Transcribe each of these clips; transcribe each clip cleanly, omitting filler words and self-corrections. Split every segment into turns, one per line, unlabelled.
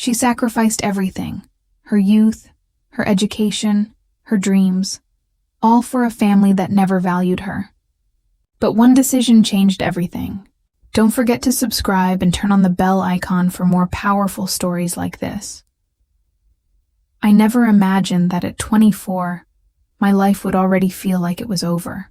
She sacrificed everything, her youth, her education, her dreams, all for a family that never valued her. But one decision changed everything. Don't forget to subscribe and turn on the bell icon for more powerful stories like this. I never imagined that at 24, my life would already feel like it was over.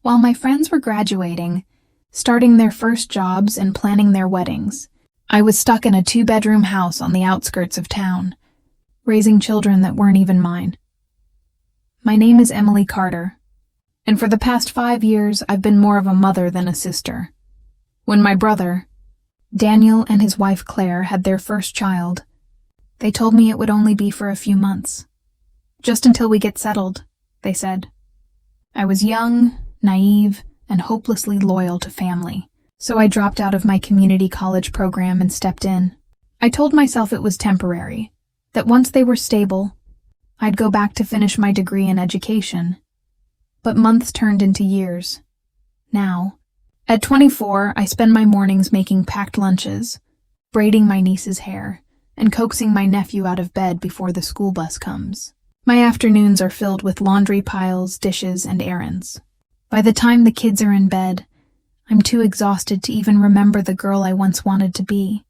While my friends were graduating, starting their first jobs and planning their weddings, I was stuck in a 2-bedroom house on the outskirts of town, raising children that weren't even mine. My name is Emily Carter, and for the past 5 years, I've been more of a mother than a sister. When my brother, Daniel, and his wife Claire had their first child, they told me it would only be for a few months. Just until we get settled, they said. I was young, naive, and hopelessly loyal to family, so I dropped out of my community college program and stepped in. I told myself it was temporary, that once they were stable, I'd go back to finish my degree in education. But months turned into years. Now, at 24, I spend my mornings making packed lunches, braiding my niece's hair, and coaxing my nephew out of bed before the school bus comes. My afternoons are filled with laundry piles, dishes, and errands. By the time the kids are in bed, I'm too exhausted to even remember the girl I once wanted to be.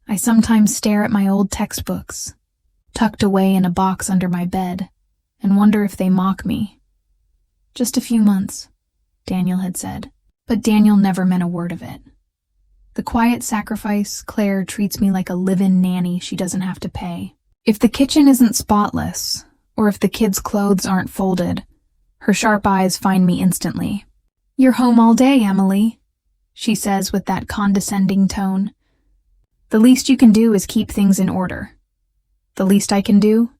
I sometimes stare at my old textbooks, tucked away in a box under my bed, and wonder if they mock me. Just a few months, Daniel had said, but Daniel never meant a word of it. The quiet sacrifice, Claire treats me like a live-in nanny she doesn't have to pay. If the kitchen isn't spotless, or if the kids' clothes aren't folded, her sharp eyes find me instantly. "You're home all day, Emily," she says with that condescending tone. "The least you can do is keep things in order." The least I can do?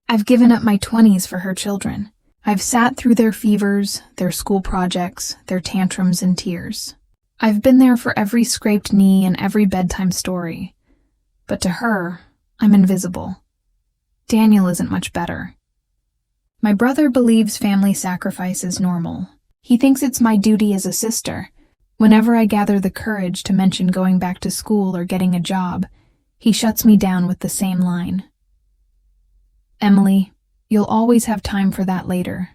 I've given up my 20s for her children. I've sat through their fevers, their school projects, their tantrums and tears. I've been there for every scraped knee and every bedtime story. But to her, I'm invisible. Daniel isn't much better. My brother believes family sacrifice is normal. He thinks it's my duty as a sister. Whenever I gather the courage to mention going back to school or getting a job, he shuts me down with the same line. "Emily, you'll always have time for that later.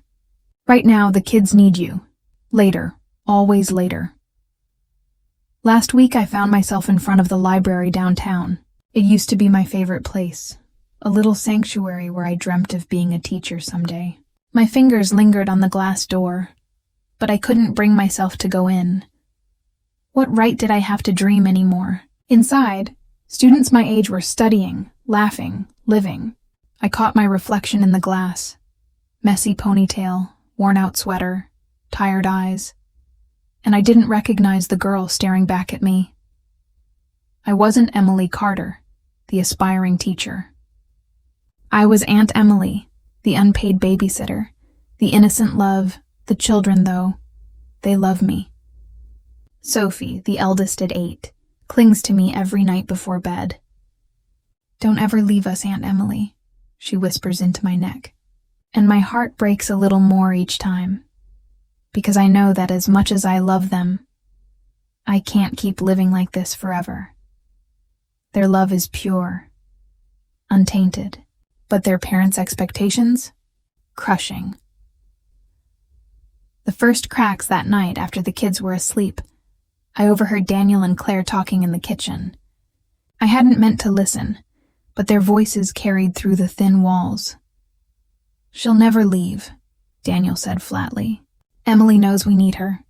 Right now, the kids need you. Later, always later." Last week, I found myself in front of the library downtown. It used to be my favorite place, a little sanctuary where I dreamt of being a teacher someday. My fingers lingered on the glass door, but I couldn't bring myself to go in. What right did I have to dream anymore? Inside, students my age were studying, laughing, living. I caught my reflection in the glass. Messy ponytail, worn-out sweater, tired eyes. And I didn't recognize the girl staring back at me. I wasn't Emily Carter, the aspiring teacher. I was Aunt Emily, the unpaid babysitter, the innocent love. The children, though, they love me. Sophie, the eldest at 8, clings to me every night before bed. "Don't ever leave us, Aunt Emily," she whispers into my neck. And my heart breaks a little more each time, because I know that as much as I love them, I can't keep living like this forever. Their love is pure, untainted, but their parents' expectations? Crushing. The first cracks that night after the kids were asleep, I overheard Daniel and Claire talking in the kitchen. I hadn't meant to listen, but their voices carried through the thin walls. "She'll never leave," Daniel said flatly. "Emily knows we need her.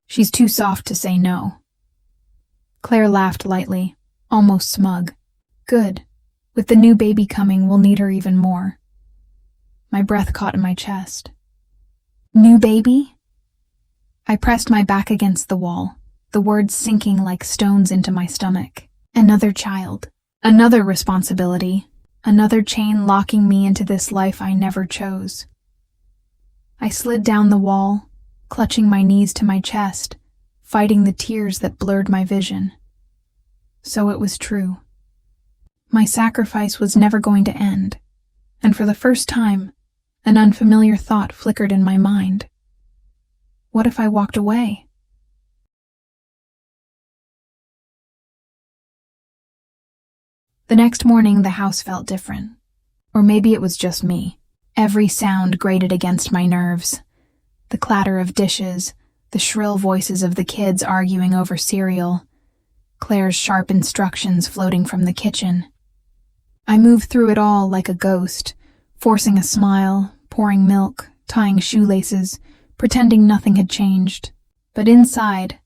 She's too soft to say no." Claire laughed lightly, almost smug. "Good. With the new baby coming, we'll need her even more." My breath caught in my chest. "New baby?" I pressed my back against the wall, the words sinking like stones into my stomach. Another child, another responsibility, another chain locking me into this life I never chose. I slid down the wall, clutching my knees to my chest, fighting the tears that blurred my vision. So it was true. My sacrifice was never going to end, and for the first time, an unfamiliar thought flickered in my mind. What if I walked away? The next morning, the house felt different. Or maybe it was just me. Every sound grated against my nerves. The clatter of dishes, the shrill voices of the kids arguing over cereal, Claire's sharp instructions floating from the kitchen. I moved through it all like a ghost, forcing a smile, pouring milk, tying shoelaces, pretending nothing had changed. But inside,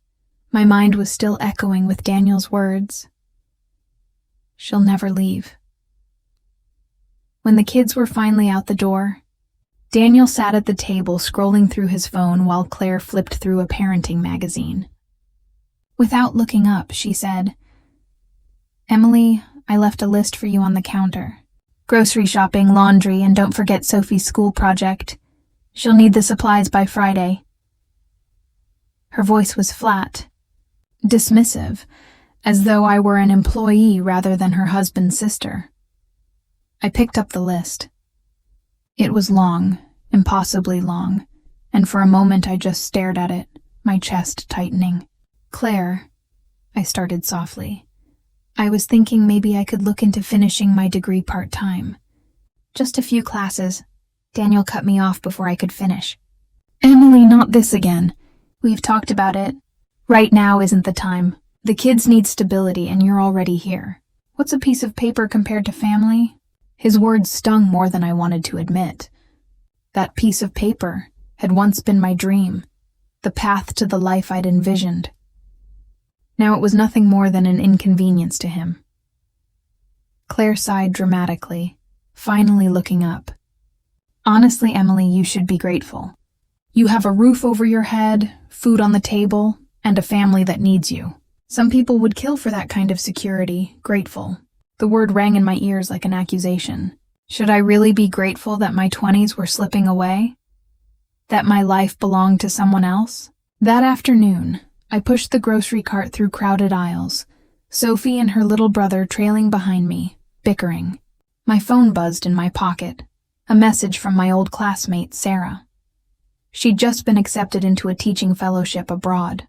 my mind was still echoing with Daniel's words. She'll never leave. When the kids were finally out the door, Daniel sat at the table scrolling through his phone while Claire flipped through a parenting magazine. Without looking up, she said, "Emily, I left a list for you on the counter. Grocery shopping, laundry, and don't forget Sophie's school project. She'll need the supplies by Friday." Her voice was flat, dismissive, as though I were an employee rather than her husband's sister. I picked up the list. It was long, impossibly long, and for a moment I just stared at it, my chest tightening. "Claire," I started softly. "I was thinking maybe I could look into finishing my degree part-time. Just a few classes." Daniel cut me off before I could finish. "Emily, not this again. We've talked about it. Right now isn't the time. The kids need stability and you're already here. What's a piece of paper compared to family?" His words stung more than I wanted to admit. That piece of paper had once been my dream, the path to the life I'd envisioned. Now it was nothing more than an inconvenience to him. Claire sighed dramatically, finally looking up. "Honestly, Emily, you should be grateful. You have a roof over your head, food on the table, and a family that needs you. Some people would kill for that kind of security, grateful." The word rang in my ears like an accusation. Should I really be grateful that my 20s were slipping away? That my life belonged to someone else? That afternoon, I pushed the grocery cart through crowded aisles, Sophie and her little brother trailing behind me, bickering. My phone buzzed in my pocket, a message from my old classmate, Sarah. She'd just been accepted into a teaching fellowship abroad.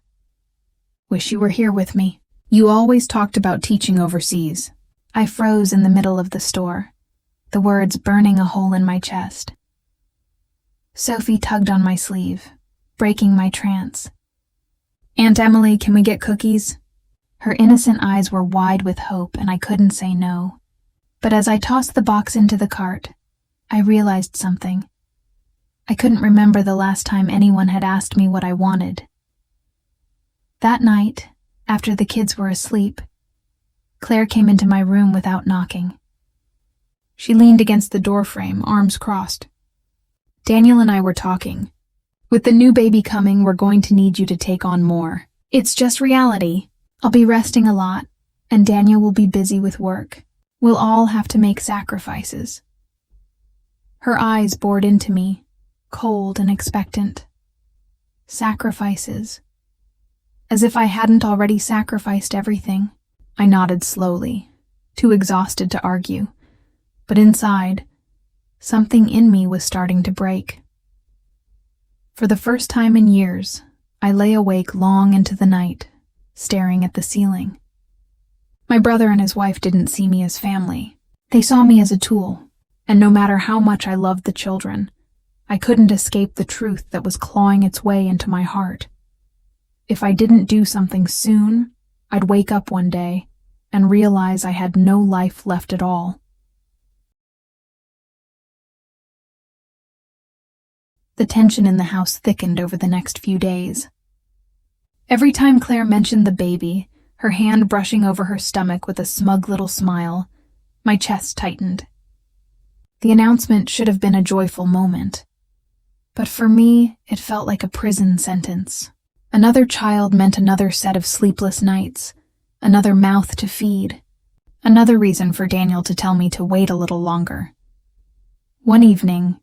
"Wish you were here with me. You always talked about teaching overseas." I froze in the middle of the store, the words burning a hole in my chest. Sophie tugged on my sleeve, breaking my trance. "Aunt Emily, can we get cookies?" Her innocent eyes were wide with hope, and I couldn't say no. But as I tossed the box into the cart, I realized something. I couldn't remember the last time anyone had asked me what I wanted. That night, after the kids were asleep, Claire came into my room without knocking. She leaned against the doorframe, arms crossed. "Daniel and I were talking. With the new baby coming, we're going to need you to take on more. It's just reality. I'll be resting a lot, and Daniel will be busy with work. We'll all have to make sacrifices." Her eyes bored into me, cold and expectant. Sacrifices. As if I hadn't already sacrificed everything. I nodded slowly, too exhausted to argue, but inside, something in me was starting to break. For the first time in years, I lay awake long into the night, staring at the ceiling. My brother and his wife didn't see me as family. They saw me as a tool, and no matter how much I loved the children, I couldn't escape the truth that was clawing its way into my heart. If I didn't do something soon, I'd wake up one day and realize I had no life left at all. The tension in the house thickened over the next few days. Every time Claire mentioned the baby, her hand brushing over her stomach with a smug little smile, my chest tightened. The announcement should have been a joyful moment. But for me, it felt like a prison sentence. Another child meant another set of sleepless nights, another mouth to feed, another reason for Daniel to tell me to wait a little longer. One evening,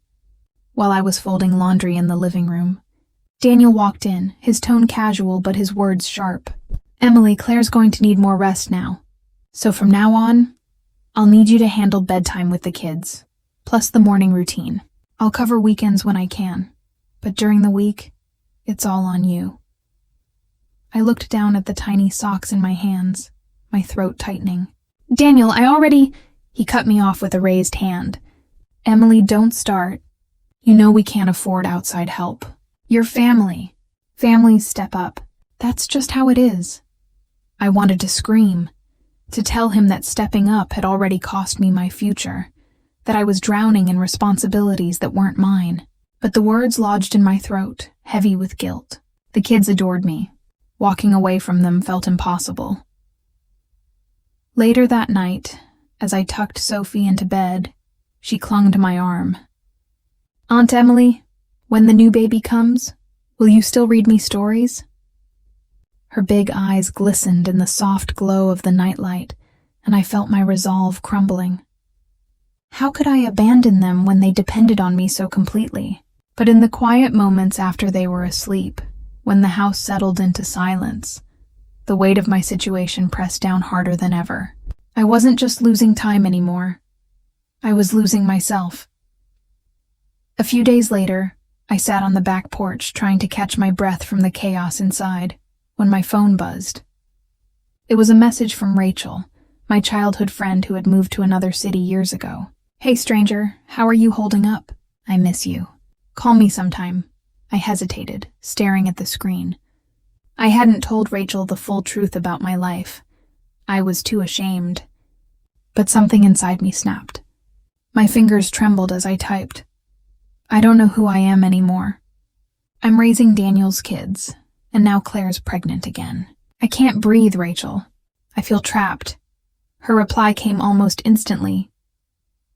while I was folding laundry in the living room, Daniel walked in, his tone casual but his words sharp. "Emily, Claire's going to need more rest now. So from now on, I'll need you to handle bedtime with the kids, plus the morning routine. I'll cover weekends when I can, but during the week, it's all on you." I looked down at the tiny socks in my hands, my throat tightening. Daniel, He cut me off with a raised hand. Emily, don't start. You know we can't afford outside help. Your family. Families step up. That's just how it is. I wanted to scream, to tell him that stepping up had already cost me my future, that I was drowning in responsibilities that weren't mine. But the words lodged in my throat, heavy with guilt. The kids adored me. Walking away from them felt impossible. Later that night, as I tucked Sophie into bed, she clung to my arm. Aunt Emily, when the new baby comes, will you still read me stories? Her big eyes glistened in the soft glow of the nightlight, and I felt my resolve crumbling. How could I abandon them when they depended on me so completely? But in the quiet moments after they were asleep, when the house settled into silence, the weight of my situation pressed down harder than ever. I wasn't just losing time anymore. I was losing myself. A few days later, I sat on the back porch trying to catch my breath from the chaos inside, when my phone buzzed. It was a message from Rachel, my childhood friend who had moved to another city years ago. Hey stranger, how are you holding up? I miss you. Call me sometime. I hesitated, staring at the screen. I hadn't told Rachel the full truth about my life. I was too ashamed. But something inside me snapped. My fingers trembled as I typed. I don't know who I am anymore. I'm raising Daniel's kids, and now Claire's pregnant again. I can't breathe, Rachel. I feel trapped. Her reply came almost instantly.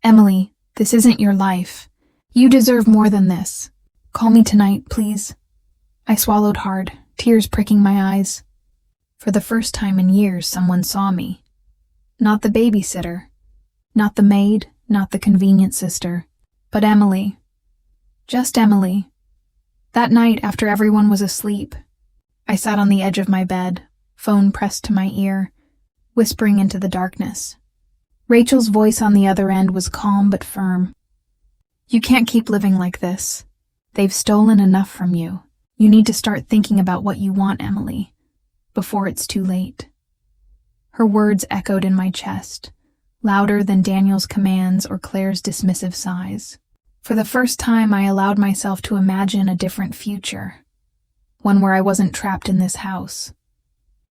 Emily, this isn't your life. You deserve more than this. Call me tonight, please. I swallowed hard, tears pricking my eyes. For the first time in years, someone saw me. Not the babysitter, not the maid, not the convenient sister, but Emily. Just Emily. That night, after everyone was asleep, I sat on the edge of my bed, phone pressed to my ear, whispering into the darkness. Rachel's voice on the other end was calm but firm. You can't keep living like this. They've stolen enough from you. You need to start thinking about what you want, Emily, before it's too late. Her words echoed in my chest, louder than Daniel's commands or Claire's dismissive sighs. For the first time, I allowed myself to imagine a different future, one where I wasn't trapped in this house,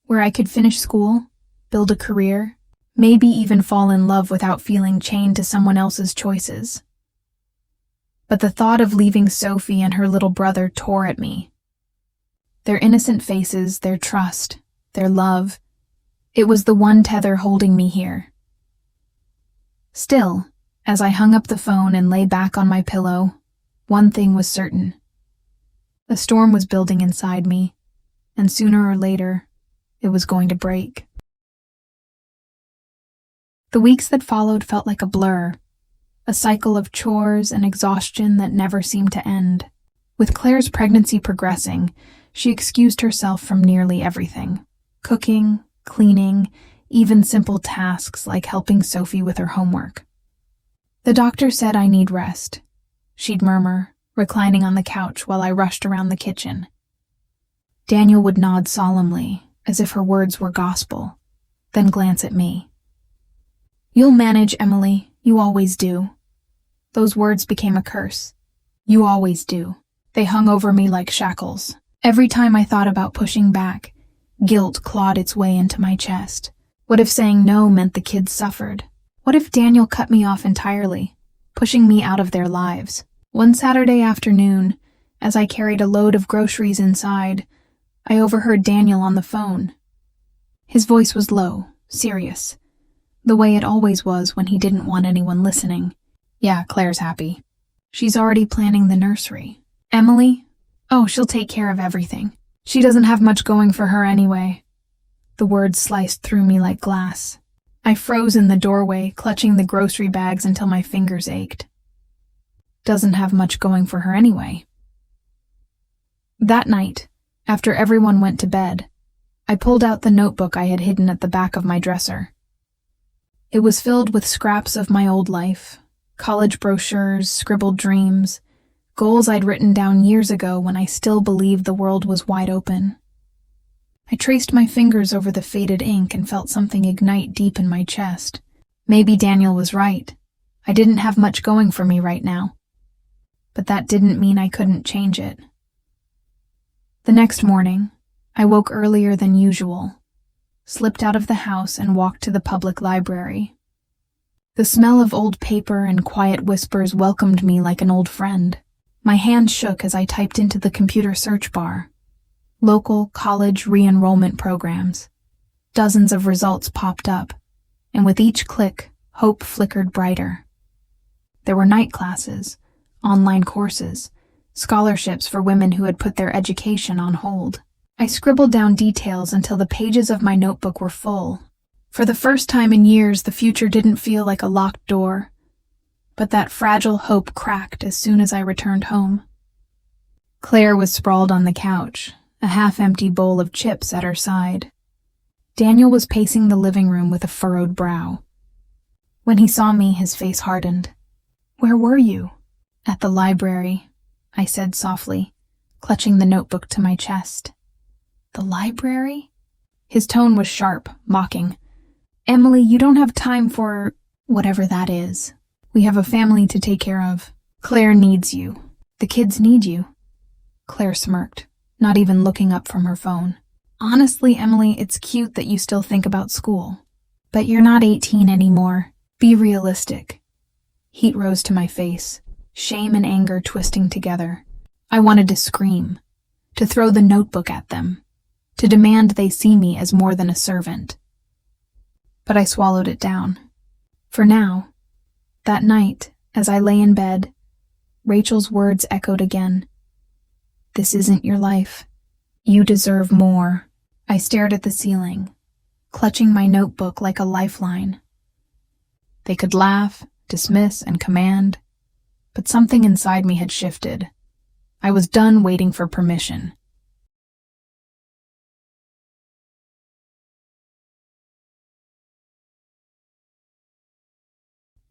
where I could finish school, build a career, maybe even fall in love without feeling chained to someone else's choices. But the thought of leaving Sophie and her little brother tore at me. Their innocent faces, their trust, their love, it was the one tether holding me here. Still, as I hung up the phone and lay back on my pillow, one thing was certain. A storm was building inside me, and sooner or later, it was going to break. The weeks that followed felt like a blur, a cycle of chores and exhaustion that never seemed to end. With Claire's pregnancy progressing, she excused herself from nearly everything. Cooking, cleaning, even simple tasks like helping Sophie with her homework. The doctor said I need rest, she'd murmur, reclining on the couch while I rushed around the kitchen. Daniel would nod solemnly, as if her words were gospel, then glance at me. You'll manage, Emily. You always do. Those words became a curse. You always do. They hung over me like shackles. Every time I thought about pushing back, guilt clawed its way into my chest. What if saying no meant the kids suffered? What if Daniel cut me off entirely, pushing me out of their lives? One Saturday afternoon, as I carried a load of groceries inside, I overheard Daniel on the phone. His voice was low, serious, the way it always was when he didn't want anyone listening. Yeah, Claire's happy. She's already planning the nursery. Emily? Oh, she'll take care of everything. She doesn't have much going for her anyway. The words sliced through me like glass. I froze in the doorway, clutching the grocery bags until my fingers ached. Doesn't have much going for her anyway. That night, after everyone went to bed, I pulled out the notebook I had hidden at the back of my dresser. It was filled with scraps of my old life, college brochures, scribbled dreams, goals I'd written down years ago when I still believed the world was wide open. I traced my fingers over the faded ink and felt something ignite deep in my chest. Maybe Daniel was right. I didn't have much going for me right now. But that didn't mean I couldn't change it. The next morning, I woke earlier than usual, slipped out of the house and walked to the public library. The smell of old paper and quiet whispers welcomed me like an old friend. My hand shook as I typed into the computer search bar. Local college re-enrollment programs. Dozens of results popped up, and with each click, hope flickered brighter. There were night classes, online courses, scholarships for women who had put their education on hold. I scribbled down details until the pages of my notebook were full. For the first time in years, the future didn't feel like a locked door, but that fragile hope cracked as soon as I returned home. Claire was sprawled on the couch, a half-empty bowl of chips at her side. Daniel was pacing the living room with a furrowed brow. When he saw me, his face hardened. "Where were you?" "At the library," I said softly, clutching the notebook to my chest. "The library?" His tone was sharp, mocking. "Emily, you don't have time for whatever that is. We have a family to take care of. Claire needs you. The kids need you." Claire smirked, not even looking up from her phone. "Honestly, Emily, it's cute that you still think about school. But you're not 18 anymore. Be realistic." Heat rose to my face, shame and anger twisting together. I wanted to scream, to throw the notebook at them, to demand they see me as more than a servant. But I swallowed it down. For now, that night, as I lay in bed, Rachel's words echoed again. "This isn't your life. You deserve more." I stared at the ceiling, clutching my notebook like a lifeline. They could laugh, dismiss, and command, but something inside me had shifted. I was done waiting for permission.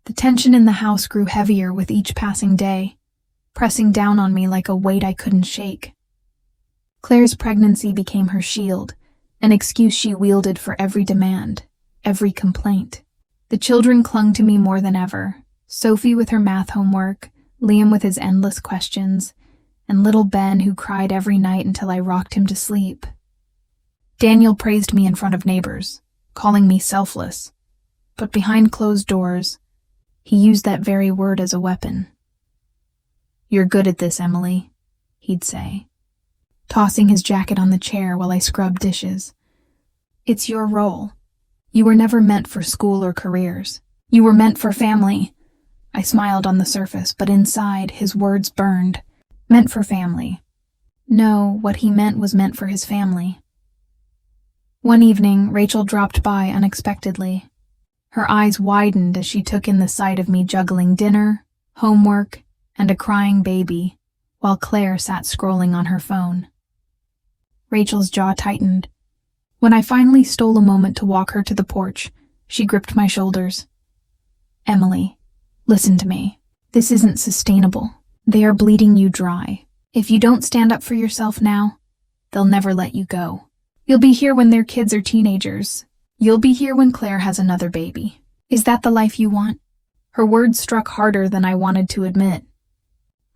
The tension in the house grew heavier with each passing day, pressing down on me like a weight I couldn't shake. Claire's pregnancy became her shield, an excuse she wielded for every demand, every complaint. The children clung to me more than ever, Sophie with her math homework, Liam with his endless questions, and little Ben who cried every night until I rocked him to sleep. Daniel praised me in front of neighbors, calling me selfless, but behind closed doors, he used that very word as a weapon. "You're good at this, Emily," he'd say, tossing his jacket on the chair while I scrubbed dishes. "It's your role. You were never meant for school or careers. You were meant for family." I smiled on the surface, but inside, his words burned. Meant for family. No, what he meant was meant for his family. One evening, Rachel dropped by unexpectedly. Her eyes widened as she took in the sight of me juggling dinner, homework, and a crying baby, while Claire sat scrolling on her phone. Rachel's jaw tightened. When I finally stole a moment to walk her to the porch, she gripped my shoulders. "Emily, listen to me. This isn't sustainable. They are bleeding you dry. If you don't stand up for yourself now, they'll never let you go. You'll be here when their kids are teenagers. You'll be here when Claire has another baby. Is that the life you want?" Her words struck harder than I wanted to admit.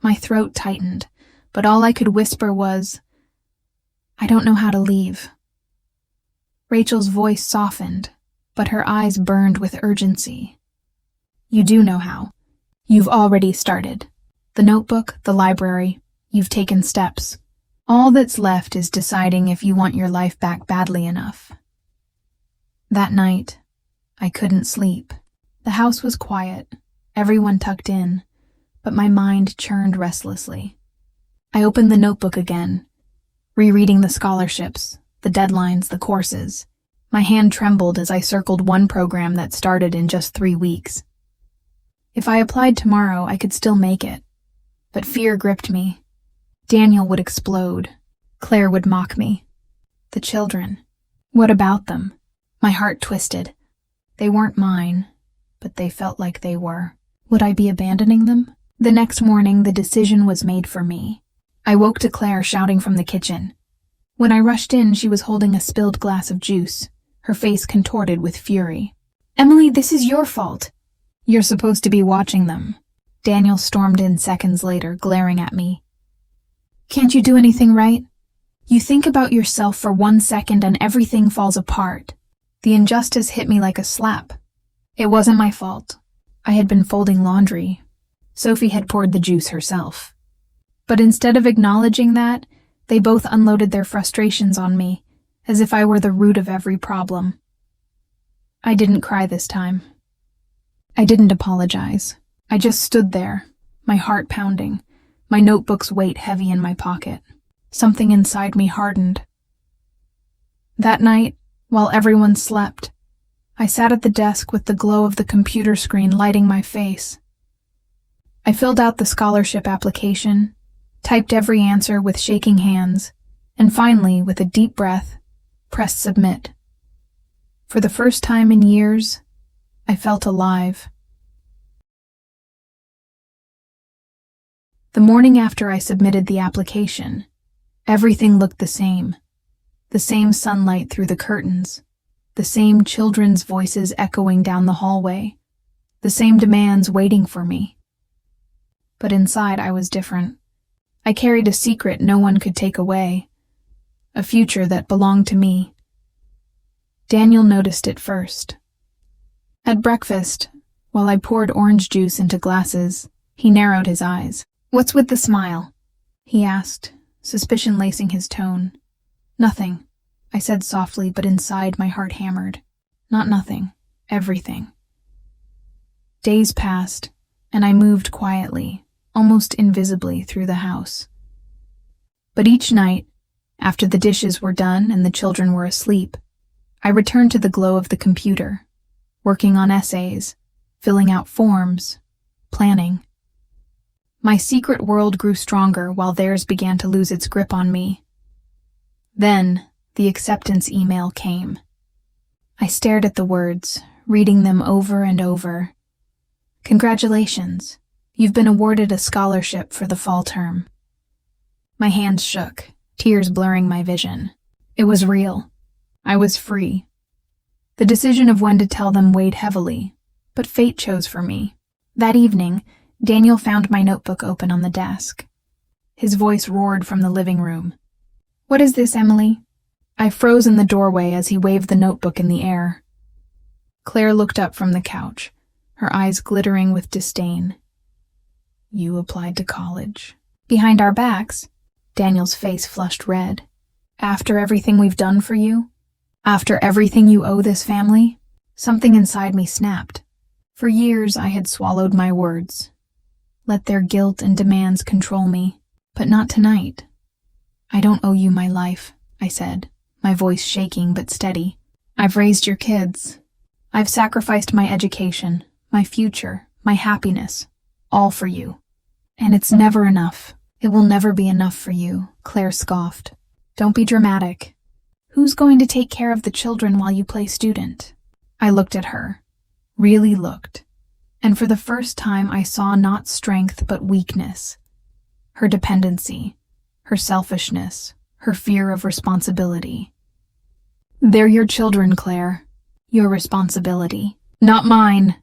My throat tightened, but all I could whisper was, "I don't know how to leave." Rachel's voice softened, but her eyes burned with urgency. "You do know how. You've already started. The notebook, the library, you've taken steps. All that's left is deciding if you want your life back badly enough." That night, I couldn't sleep. The house was quiet, everyone tucked in, but my mind churned restlessly. I opened the notebook again, rereading the scholarships, the deadlines, the courses. My hand trembled as I circled one program that started in just 3 weeks. If I applied tomorrow, I could still make it. But fear gripped me. Daniel would explode. Claire would mock me. The children. What about them? My heart twisted. They weren't mine, but they felt like they were. Would I be abandoning them? The next morning, the decision was made for me. I woke to Claire shouting from the kitchen. When I rushed in, she was holding a spilled glass of juice, her face contorted with fury. "Emily, this is your fault. You're supposed to be watching them." Daniel stormed in seconds later, glaring at me. "Can't you do anything right? You think about yourself for 1 second and everything falls apart." The injustice hit me like a slap. It wasn't my fault. I had been folding laundry. Sophie had poured the juice herself. But instead of acknowledging that, they both unloaded their frustrations on me, as if I were the root of every problem. I didn't cry this time. I didn't apologize. I just stood there, my heart pounding, my notebook's weight heavy in my pocket. Something inside me hardened. That night, while everyone slept, I sat at the desk with the glow of the computer screen lighting my face. I filled out the scholarship application, typed every answer with shaking hands, and finally, with a deep breath, pressed submit. For the first time in years, I felt alive. The morning after I submitted the application, everything looked the same. The same sunlight through the curtains, the same children's voices echoing down the hallway, the same demands waiting for me. But inside I was different. I carried a secret no one could take away, a future that belonged to me. Daniel noticed it first. At breakfast, while I poured orange juice into glasses, he narrowed his eyes. "What's with the smile?" he asked, suspicion lacing his tone. "Nothing," I said softly, but inside my heart hammered. Not nothing, everything. Days passed, and I moved quietly, almost invisibly, through the house. But each night, after the dishes were done and the children were asleep, I returned to the glow of the computer, working on essays, filling out forms, planning. My secret world grew stronger while theirs began to lose its grip on me. Then, the acceptance email came. I stared at the words, reading them over and over. "Congratulations. You've been awarded a scholarship for the fall term." My hands shook, tears blurring my vision. It was real. I was free. The decision of when to tell them weighed heavily, but fate chose for me. That evening, Daniel found my notebook open on the desk. His voice roared from the living room. "What is this, Emily?" I froze in the doorway as he waved the notebook in the air. Claire looked up from the couch, her eyes glittering with disdain. "You applied to college." Behind our backs, Daniel's face flushed red. "After everything we've done for you? After everything you owe this family?" Something inside me snapped. For years I had swallowed my words, let their guilt and demands control me, but not tonight. "I don't owe you my life," I said, my voice shaking but steady. "I've raised your kids. I've sacrificed my education, my future, my happiness, all for you. And it's never enough. It will never be enough for you," Claire scoffed. "Don't be dramatic. Who's going to take care of the children while you play student?" I looked at her, really looked, and for the first time I saw not strength but weakness. Her dependency, her selfishness, her fear of responsibility. "They're your children, Claire. Your responsibility." "Not mine,"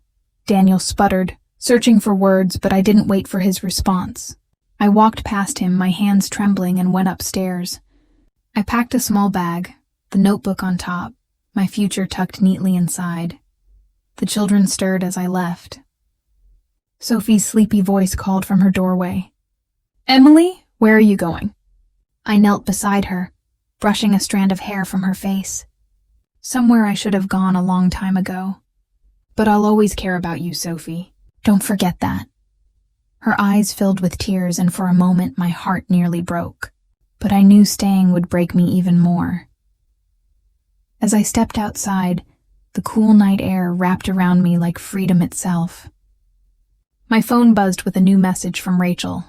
Daniel sputtered, searching for words, but I didn't wait for his response. I walked past him, my hands trembling, and went upstairs. I packed a small bag, the notebook on top, my future tucked neatly inside. The children stirred as I left. Sophie's sleepy voice called from her doorway. "Emily, where are you going?" I knelt beside her, brushing a strand of hair from her face. "Somewhere I should have gone a long time ago. But I'll always care about you, Sophie. Don't forget that." Her eyes filled with tears, and for a moment my heart nearly broke. But I knew staying would break me even more. As I stepped outside, the cool night air wrapped around me like freedom itself. My phone buzzed with a new message from Rachel.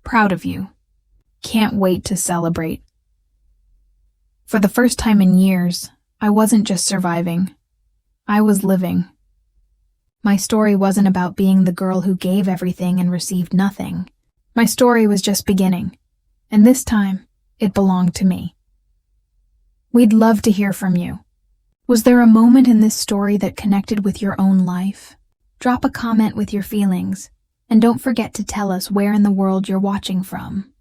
"Proud of you. Can't wait to celebrate." For the first time in years, I wasn't just surviving. I was living. My story wasn't about being the girl who gave everything and received nothing. My story was just beginning, and this time, it belonged to me. We'd love to hear from you. Was there a moment in this story that connected with your own life? Drop a comment with your feelings, and don't forget to tell us where in the world you're watching from.